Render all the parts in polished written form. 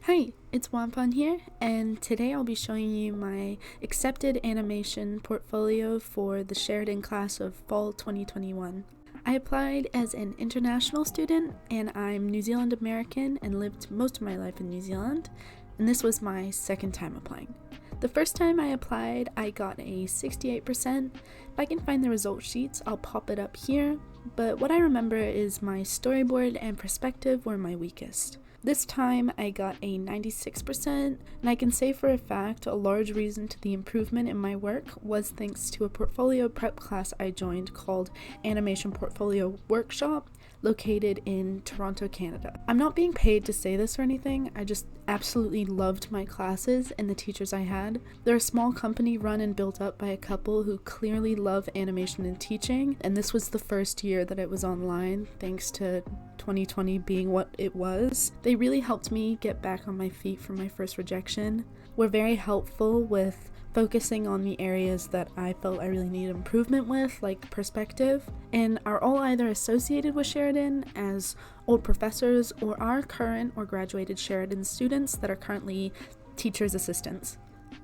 Hi, it's Wampan here, and today I'll be showing you my accepted animation portfolio for the Sheridan class of fall 2021. I applied as an international student, and I'm New Zealand American and lived most of my life in New Zealand, and this was my second time applying. The first time I applied, I got a 68%. If I can find the result sheets, I'll pop it up here, but what I remember is my storyboard and perspective were my weakest. This time I got a 96%, and I can say for a fact a large reason to the improvement in my work was thanks to a portfolio prep class I joined called Animation Portfolio Workshop, located in Toronto, Canada. I'm not being paid to say this or anything, I just absolutely loved my classes and the teachers I had. They're a small company run and built up by a couple who clearly love animation and teaching, and this was the first year that it was online, thanks to 2020 being what it was. They really helped me get back on my feet from my first rejection. Were very helpful with focusing on the areas that I felt I really needed improvement with, like perspective, and are all either associated with Sheridan as old professors or are current or graduated Sheridan students that are currently teachers' assistants.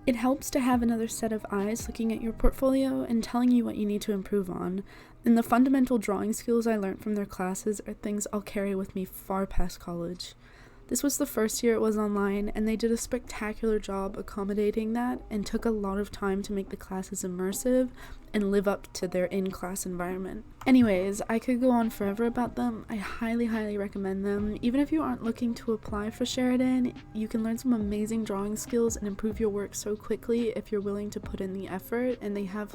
It helps to have another set of eyes looking at your portfolio and telling you what you need to improve on, and the fundamental drawing skills I learned from their classes are things I'll carry with me far past college. This was the first year it was online, and they did a spectacular job accommodating that and took a lot of time to make the classes immersive and live up to their in-class environment. Anyways, I could go on forever about them. I highly recommend them. Even if you aren't looking to apply for Sheridan, you can learn some amazing drawing skills and improve your work so quickly if you're willing to put in the effort, and they have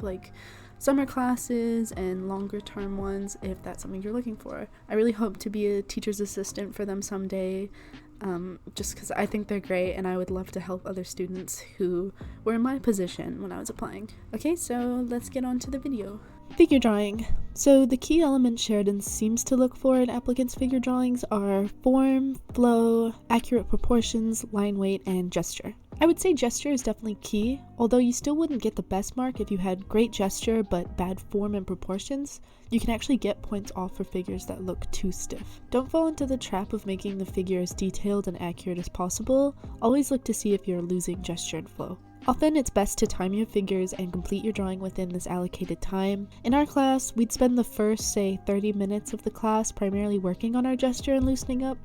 summer classes and longer term ones if that's something you're looking for. I really hope to be a teacher's assistant for them someday, just because I think they're great and I would love to help other students who were in my position when I was applying. Okay, so let's get on to the video. Figure drawing. So the key elements Sheridan seems to look for in applicants' figure drawings are form, flow, accurate proportions, line weight, and gesture. I would say gesture is definitely key, although you still wouldn't get the best mark if you had great gesture but bad form and proportions. You can actually get points off for figures that look too stiff. Don't fall into the trap of making the figure as detailed and accurate as possible. Always look to see if you're losing gesture and flow. Often it's best to time your figures and complete your drawing within this allocated time. In our class, we'd spend the first, say, 30 minutes of the class primarily working on our gesture and loosening up,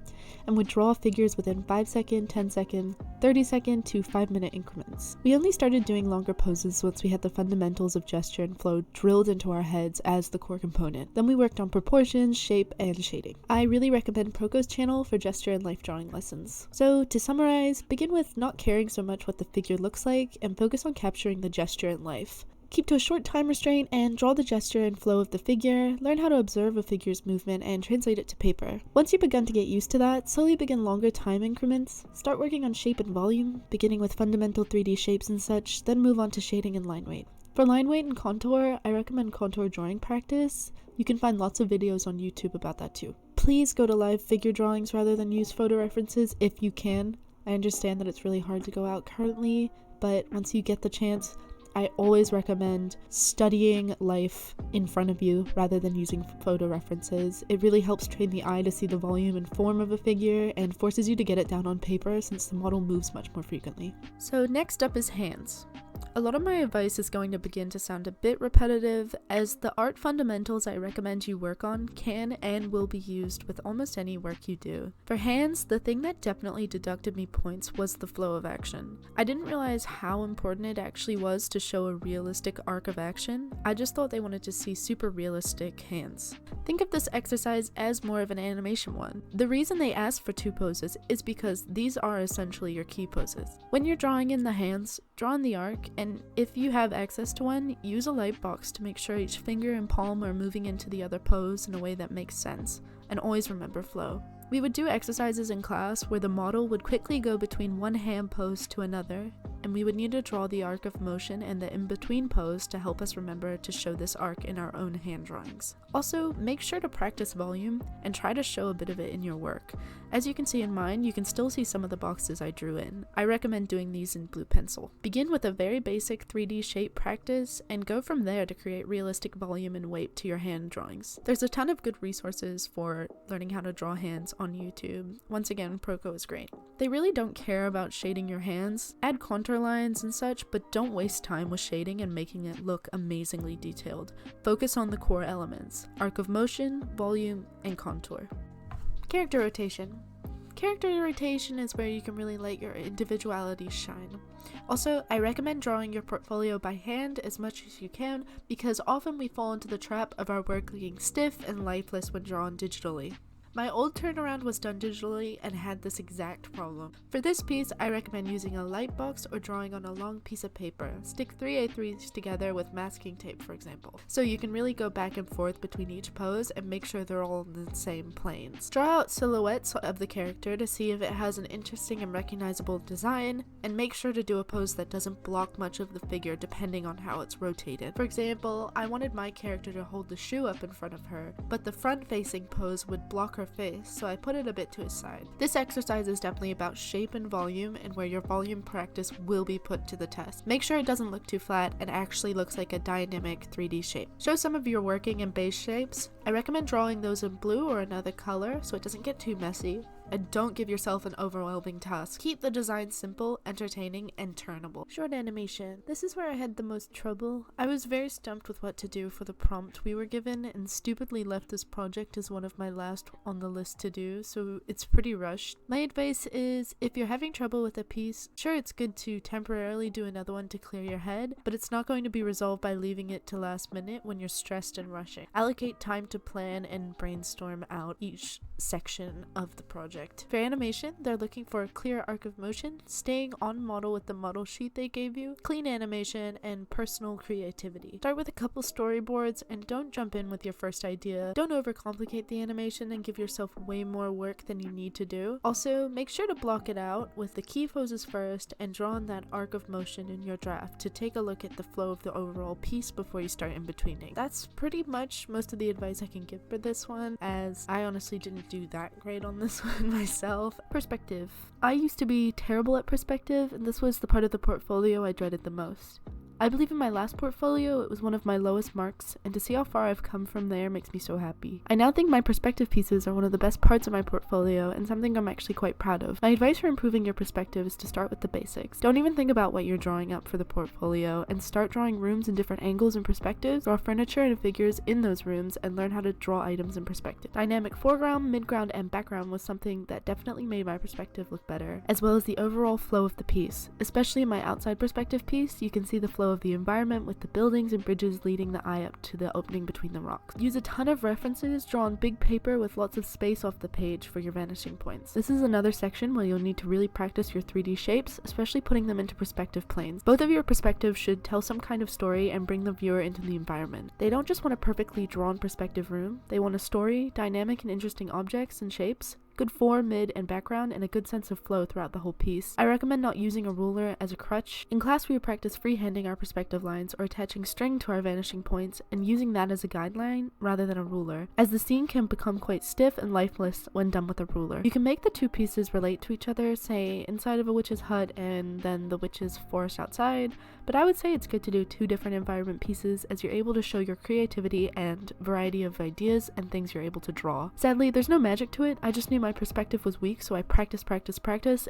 and would draw figures within 5-second, 10-second, 30-second to 5-minute increments. We only started doing longer poses once we had the fundamentals of gesture and flow drilled into our heads as the core component. Then we worked on proportions, shape, and shading. I really recommend Proko's channel for gesture and life drawing lessons. So to summarize, begin with not caring so much what the figure looks like and focus on capturing the gesture and life. Keep to a short time restraint and draw the gesture and flow of the figure. Learn how to observe a figure's movement and translate it to paper. Once you've begun to get used to that, slowly begin longer time increments. Start working on shape and volume, beginning with fundamental 3D shapes and such, then move on to shading and line weight. For line weight and contour, I recommend contour drawing practice. You can find lots of videos on YouTube about that too. Please go to live figure drawings rather than use photo references if you can. I understand that it's really hard to go out currently, but once you get the chance, I always recommend studying life in front of you rather than using photo references. It really helps train the eye to see the volume and form of a figure and forces you to get it down on paper since the model moves much more frequently. So next up is hands. A lot of my advice is going to begin to sound a bit repetitive, as the art fundamentals I recommend you work on can and will be used with almost any work you do. For hands, the thing that definitely deducted me points was the flow of action. I didn't realize how important it actually was to show a realistic arc of action. I just thought they wanted to see super realistic hands. Think of this exercise as more of an animation one. The reason they ask for 2 poses is because these are essentially your key poses. When you're drawing in the hands, draw in the arc, and if you have access to one, use a light box to make sure each finger and palm are moving into the other pose in a way that makes sense, and always remember flow. We would do exercises in class where the model would quickly go between one hand pose to another, and we would need to draw the arc of motion and the in-between pose to help us remember to show this arc in our own hand drawings. Also, make sure to practice volume and try to show a bit of it in your work. As you can see in mine, you can still see some of the boxes I drew in. I recommend doing these in blue pencil. Begin with a very basic 3D shape practice and go from there to create realistic volume and weight to your hand drawings. There's a ton of good resources for learning how to draw hands on YouTube. Once again, Proko is great. They really don't care about shading your hands. Add contour lines and such, but don't waste time with shading and making it look amazingly detailed. Focus on the core elements: arc of motion, volume, and contour. Character rotation. Character rotation is where you can really let your individuality shine. Also, I recommend drawing your portfolio by hand as much as you can, because often we fall into the trap of our work looking stiff and lifeless when drawn digitally. My old turnaround was done digitally and had this exact problem. For this piece, I recommend using a light box or drawing on a long piece of paper. Stick 3 A3s together with masking tape, for example, so you can really go back and forth between each pose and make sure they're all in the same planes. Draw out silhouettes of the character to see if it has an interesting and recognizable design, and make sure to do a pose that doesn't block much of the figure depending on how it's rotated. For example, I wanted my character to hold the shoe up in front of her, but the front-facing pose would block her face, so I put it a bit to his side. This exercise is definitely about shape and volume, and where your volume practice will be put to the test. Make sure it doesn't look too flat and actually looks like a dynamic 3D shape. Show some of your working and base shapes. I recommend drawing those in blue or another color so it doesn't get too messy. And don't give yourself an overwhelming task. Keep the design simple, entertaining, and turnable. Short animation. This is where I had the most trouble. I was very stumped with what to do for the prompt we were given, and stupidly left this project as one of my last on the list to do, so it's pretty rushed. My advice is, if you're having trouble with a piece, sure, it's good to temporarily do another one to clear your head, but it's not going to be resolved by leaving it to last minute when you're stressed and rushing. Allocate time to plan and brainstorm out each section of the project. For animation, they're looking for a clear arc of motion, staying on model with the model sheet they gave you, clean animation, and personal creativity. Start with a couple storyboards and don't jump in with your first idea. Don't overcomplicate the animation and give yourself way more work than you need to do. Also, make sure to block it out with the key poses first and draw on that arc of motion in your draft to take a look at the flow of the overall piece before you start in-betweening. That's pretty much most of the advice I can give for this one, as I honestly didn't do that great on this one myself. Perspective. I used to be terrible at perspective, and this was the part of the portfolio I dreaded the most. I believe in my last portfolio, it was one of my lowest marks, and to see how far I've come from there makes me so happy. I now think my perspective pieces are one of the best parts of my portfolio, and something I'm actually quite proud of. My advice for improving your perspective is to start with the basics. Don't even think about what you're drawing up for the portfolio, and start drawing rooms in different angles and perspectives, draw furniture and figures in those rooms, and learn how to draw items in perspective. Dynamic foreground, midground, and background was something that definitely made my perspective look better, as well as the overall flow of the piece. Especially in my outside perspective piece, you can see the flow of the environment with the buildings and bridges leading the eye up to the opening between the rocks. Use a ton of references, draw on big paper with lots of space off the page for your vanishing points. This is another section where you'll need to really practice your 3D shapes, especially putting them into perspective planes. Both of your perspectives should tell some kind of story and bring the viewer into the environment. They don't just want a perfectly drawn perspective room, they want a story, dynamic and interesting objects and shapes, good fore, mid, and background, and a good sense of flow throughout the whole piece. I recommend not using a ruler as a crutch. In class, we would practice freehanding our perspective lines or attaching string to our vanishing points and using that as a guideline rather than a ruler, as the scene can become quite stiff and lifeless when done with a ruler. You can make the two pieces relate to each other, say inside of a witch's hut and then the witch's forest outside, but I would say it's good to do two different environment pieces as you're able to show your creativity and variety of ideas and things you're able to draw. Sadly, there's no magic to it. I just knew my perspective was weak, so I practiced,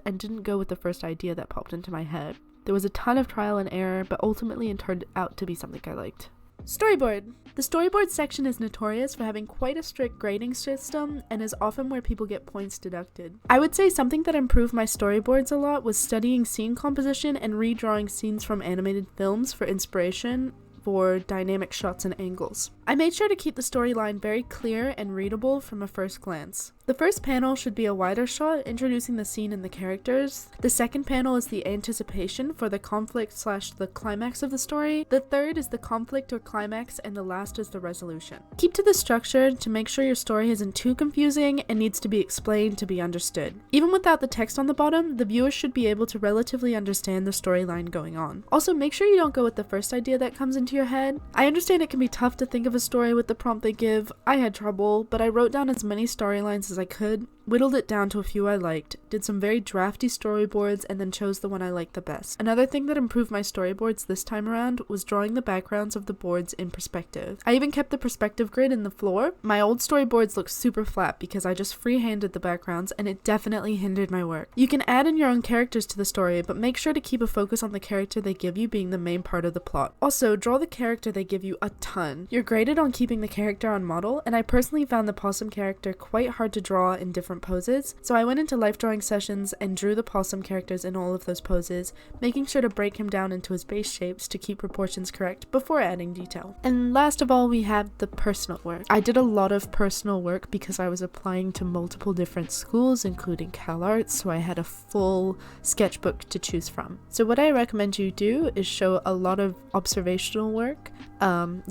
and didn't go with the first idea that popped into my head. There was a ton of trial and error, but ultimately it turned out to be something I liked. Storyboard. The storyboard section is notorious for having quite a strict grading system and is often where people get points deducted. I would say something that improved my storyboards a lot was studying scene composition and redrawing scenes from animated films for inspiration for dynamic shots and angles. I made sure to keep the storyline very clear and readable from a first glance. The first panel should be a wider shot introducing the scene and the characters. The second panel is the anticipation for the conflict / the climax of the story. The third is the conflict or climax, and the last is the resolution. Keep to the structure to make sure your story isn't too confusing and needs to be explained to be understood. Even without the text on the bottom, the viewer should be able to relatively understand the storyline going on. Also, make sure you don't go with the first idea that comes into your head. I understand it can be tough to think of a story with the prompt they give. I had trouble, but I wrote down as many storylines as I could, whittled it down to a few I liked, did some very drafty storyboards, and then chose the one I liked the best. Another thing that improved my storyboards this time around was drawing the backgrounds of the boards in perspective. I even kept the perspective grid in the floor. My old storyboards looked super flat because I just freehanded the backgrounds, and it definitely hindered my work. You can add in your own characters to the story, but make sure to keep a focus on the character they give you being the main part of the plot. Also, draw the character they give you a ton. You're graded on keeping the character on model, and I personally found the possum character quite hard to draw in different poses, so I went into life drawing sessions and drew the possum characters in all of those poses, making sure to break him down into his base shapes to keep proportions correct before adding detail. And last of all, we have the personal work. I did a lot of personal work because I was applying to multiple different schools, including CalArts, so I had a full sketchbook to choose from. So what I recommend you do is show a lot of observational work.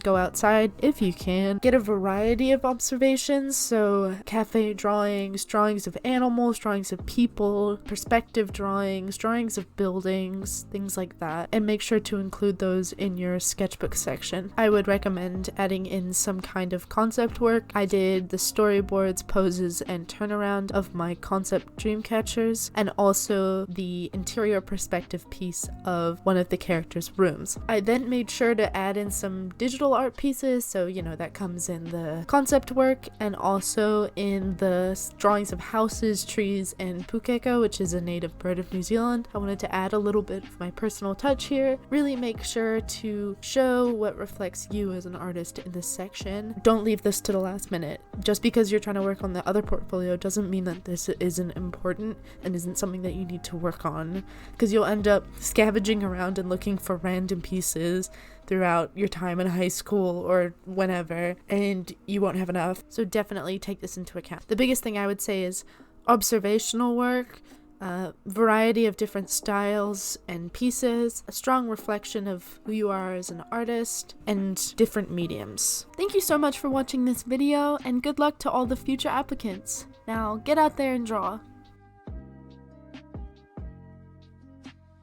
Go outside if you can. Get a variety of observations, so cafe drawings, drawings of animals, drawings of people, perspective drawings, drawings of buildings, things like that, and make sure to include those in your sketchbook section. I would recommend adding in some kind of concept work. I did the storyboards, poses, and turnaround of my concept dream catchers, and also the interior perspective piece of one of the characters' rooms. I then made sure to add in some digital art pieces, so that comes in the concept work and also in the drawings of houses, trees, and pukeko, which is a native bird of New Zealand. I wanted to add a little bit of my personal touch here, really make sure to show what reflects you as an artist in this section. Don't leave this to the last minute. Just because you're trying to work on the other portfolio doesn't mean that this isn't important and isn't something that you need to work on, because you'll end up scavenging around and looking for random pieces throughout your time in high school or whenever, and you won't have enough. So definitely take this into account. The biggest thing I would say is observational work, variety of different styles and pieces, a strong reflection of who you are as an artist, and different mediums. Thank you so much for watching this video, and good luck to all the future applicants. Now get out there and draw.